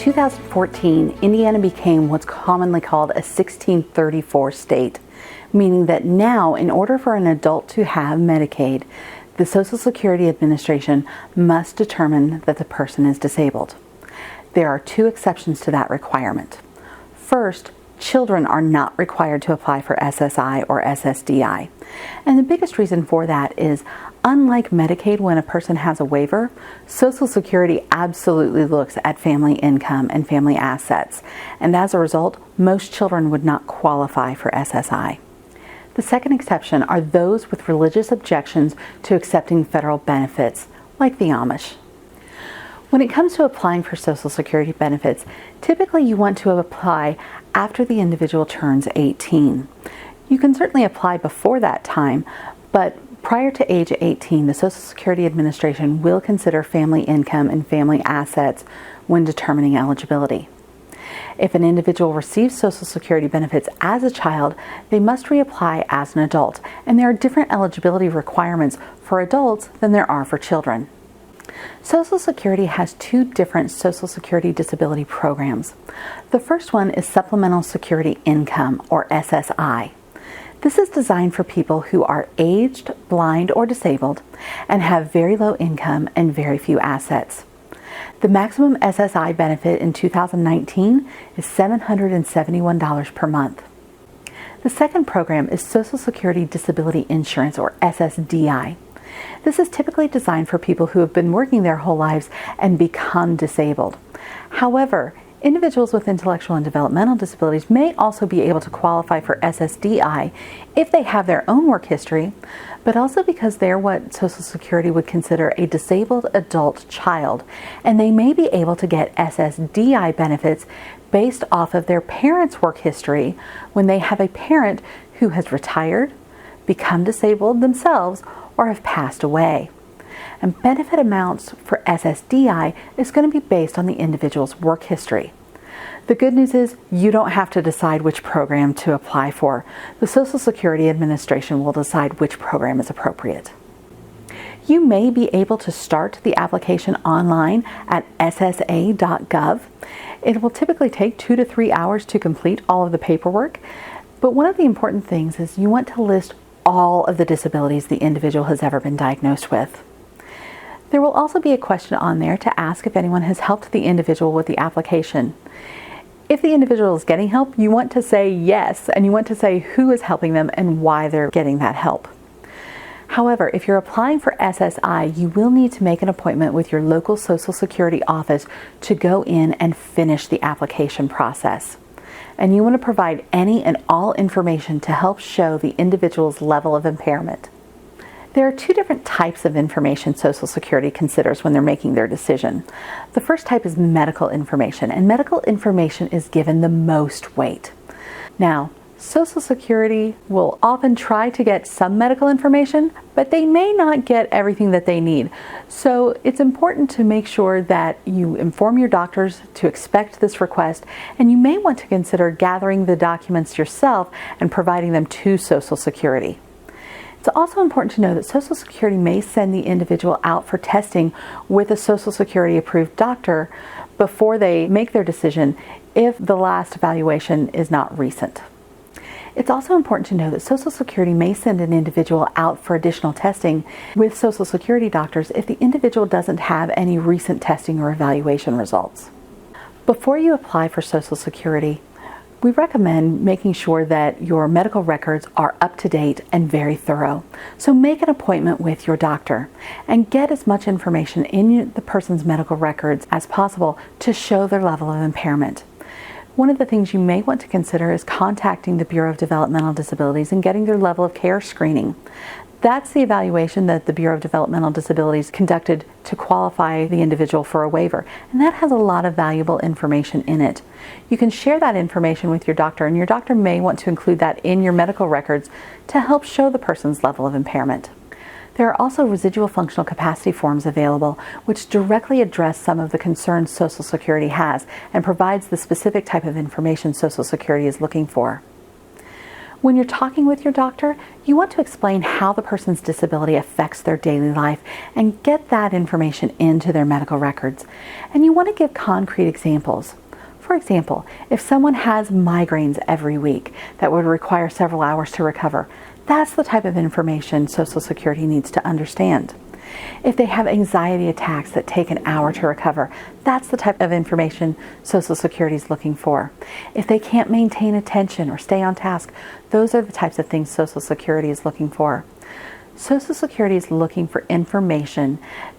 2014, Indiana became what's commonly called a 1634 state, meaning that now, in order for an adult to have Medicaid, the Social Security Administration must determine that the person is disabled. There are two exceptions to that requirement. First, children are not required to apply for SSI or SSDI. And the biggest reason for that is, unlike Medicaid, when a person has a waiver, Social Security absolutely looks at family income and family assets. And as a result, most children would not qualify for SSI. The second exception are those with religious objections to accepting federal benefits, like the Amish. When it comes to applying for Social Security benefits, typically you want to apply after the individual turns 18. You can certainly apply before that time, but prior to age 18, the Social Security Administration will consider family income and family assets when determining eligibility. If an individual receives Social Security benefits as a child, they must reapply as an adult, and there are different eligibility requirements for adults than there are for children. Social Security has two different Social Security disability programs. The first one is Supplemental Security Income, or SSI. This is designed for people who are aged, blind, or disabled and have very low income and very few assets. The maximum SSI benefit in 2019 is $771 per month. The second program is Social Security Disability Insurance, or SSDI. This is typically designed for people who have been working their whole lives and become disabled. However, individuals with intellectual and developmental disabilities may also be able to qualify for SSDI if they have their own work history, but also because they're what Social Security would consider a disabled adult child, and they may be able to get SSDI benefits based off of their parents' work history when they have a parent who has retired, become disabled themselves, or have passed away. And benefit amounts for SSDI is going to be based on the individual's work history. The good news is you don't have to decide which program to apply for. The Social Security Administration will decide which program is appropriate. You may be able to start the application online at ssa.gov. It will typically take 2 to 3 hours to complete all of the paperwork, but one of the important things is you want to list all of the disabilities the individual has ever been diagnosed with. There will also be a question on there to ask if anyone has helped the individual with the application. If the individual is getting help, you want to say yes, and you want to say who is helping them and why they're getting that help. However, if you're applying for SSI, you will need to make an appointment with your local Social Security office to go in and finish the application process. And you want to provide any and all information to help show the individual's level of impairment. There are two different types of information Social Security considers when they're making their decision. The first type is medical information, and medical information is given the most weight. Now, Social Security will often try to get some medical information, but they may not get everything that they need. So it's important to make sure that you inform your doctors to expect this request, and you may want to consider gathering the documents yourself and providing them to Social Security. It's also important to know that Social Security may send the individual out for testing with a Social Security approved doctor before they make their decision if the last evaluation is not recent. It's also important to know that Social Security may send an individual out for additional testing with Social Security doctors if the individual doesn't have any recent testing or evaluation results. Before you apply for Social Security, we recommend making sure that your medical records are up to date and very thorough. So make an appointment with your doctor and get as much information in the person's medical records as possible to show their level of impairment. One of the things you may want to consider is contacting the Bureau of Developmental Disabilities and getting their level of care screening. That's the evaluation that the Bureau of Developmental Disabilities conducted to qualify the individual for a waiver, and that has a lot of valuable information in it. You can share that information with your doctor, and your doctor may want to include that in your medical records to help show the person's level of impairment. There are also residual functional capacity forms available, which directly address some of the concerns Social Security has and provides the specific type of information Social Security is looking for. When you're talking with your doctor, you want to explain how the person's disability affects their daily life and get that information into their medical records. And you want to give concrete examples. For example, if someone has migraines every week that would require several hours to recover, that's the type of information Social Security needs to understand. If they have anxiety attacks that take an hour to recover, that's the type of information Social Security is looking for. If they can't maintain attention or stay on task, those are the types of things Social Security is looking for. Social Security is looking for information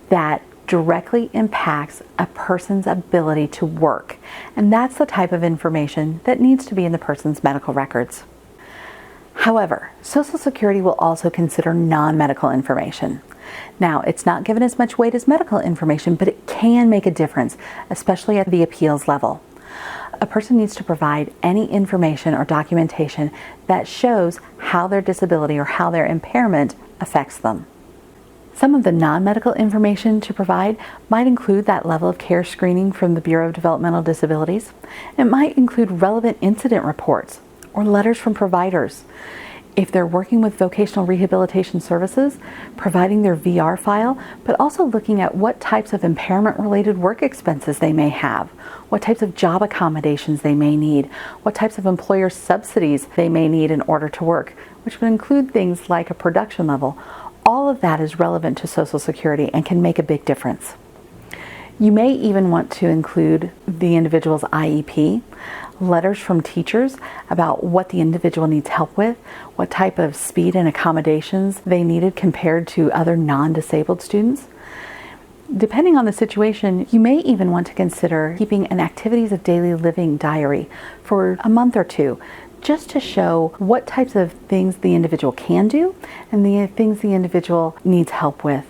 that directly impacts a person's ability to work, and that's the type of information that needs to be in the person's medical records. However, Social Security will also consider non-medical information. Now, it's not given as much weight as medical information, but it can make a difference, especially at the appeals level. A person needs to provide any information or documentation that shows how their disability or how their impairment affects them. Some of the non-medical information to provide might include that level of care screening from the Bureau of Developmental Disabilities. It might include relevant incident reports or letters from providers. If they're working with vocational rehabilitation services, providing their VR file, but also looking at what types of impairment-related work expenses they may have, what types of job accommodations they may need, what types of employer subsidies they may need in order to work, which would include things like a production level. All of that is relevant to Social Security and can make a big difference. You may even want to include the individual's IEP, letters from teachers about what the individual needs help with, what type of speed and accommodations they needed compared to other non-disabled students. Depending on the situation, you may even want to consider keeping an activities of daily living diary for a month or two, just to show what types of things the individual can do and the things the individual needs help with.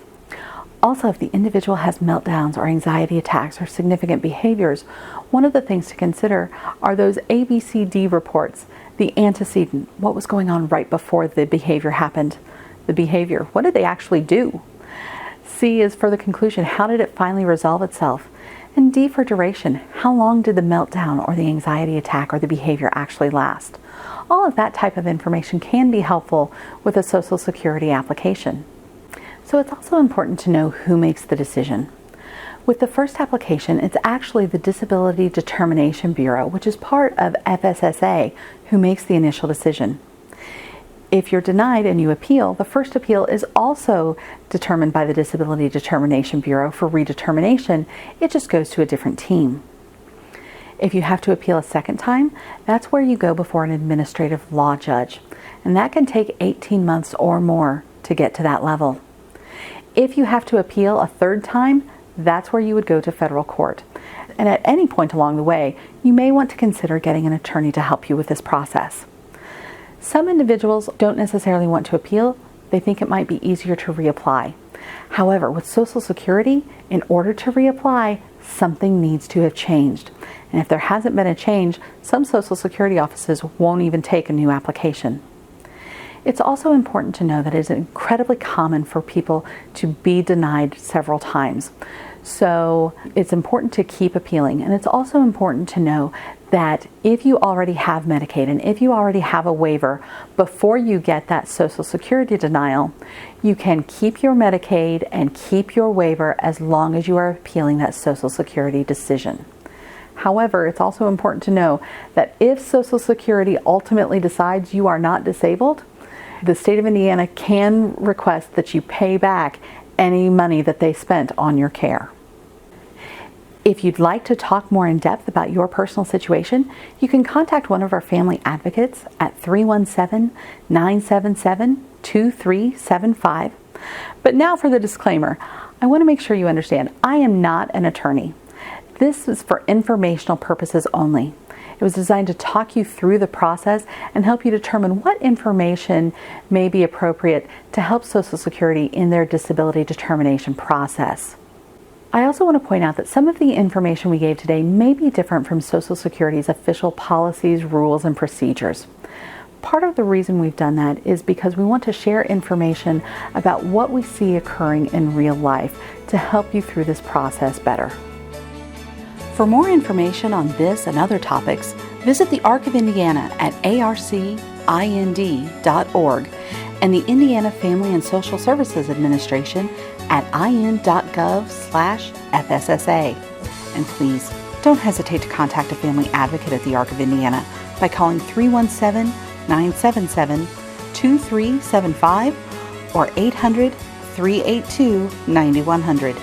Also, if the individual has meltdowns or anxiety attacks or significant behaviors, one of the things to consider are those ABCD reports, the antecedent, what was going on right before the behavior happened, the behavior, what did they actually do? C is for the conclusion, how did it finally resolve itself? And D for duration, how long did the meltdown or the anxiety attack or the behavior actually last? All of that type of information can be helpful with a Social Security application. So it's also important to know who makes the decision. With the first application, it's actually the Disability Determination Bureau, which is part of FSSA, who makes the initial decision. If you're denied and you appeal, the first appeal is also determined by the Disability Determination Bureau for redetermination. It just goes to a different team. If you have to appeal a second time, that's where you go before an administrative law judge, and that can take 18 months or more to get to that level. If you have to appeal a third time, that's where you would go to federal court. And at any point along the way, you may want to consider getting an attorney to help you with this process. Some individuals don't necessarily want to appeal. They think it might be easier to reapply. However, with Social Security, in order to reapply, something needs to have changed. And if there hasn't been a change, some Social Security offices won't even take a new application. It's also important to know that it is incredibly common for people to be denied several times. So it's important to keep appealing. And it's also important to know that if you already have Medicaid and if you already have a waiver before you get that Social Security denial, you can keep your Medicaid and keep your waiver as long as you are appealing that Social Security decision. However, it's also important to know that if Social Security ultimately decides you are not disabled, the state of Indiana can request that you pay back any money that they spent on your care. If you'd like to talk more in depth about your personal situation, you can contact one of our family advocates at 317-977-2375. But now for the disclaimer. I want to make sure you understand, I am not an attorney. This is for informational purposes only. It was designed to talk you through the process and help you determine what information may be appropriate to help Social Security in their disability determination process. I also want to point out that some of the information we gave today may be different from Social Security's official policies, rules, and procedures. Part of the reason we've done that is because we want to share information about what we see occurring in real life to help you through this process better. For more information on this and other topics, visit the ARC of Indiana at arc.gov. ind.org, and the Indiana Family and Social Services Administration at in.gov/FSSA. And please, don't hesitate to contact a family advocate at the Arc of Indiana by calling 317-977-2375 or 800-382-9100.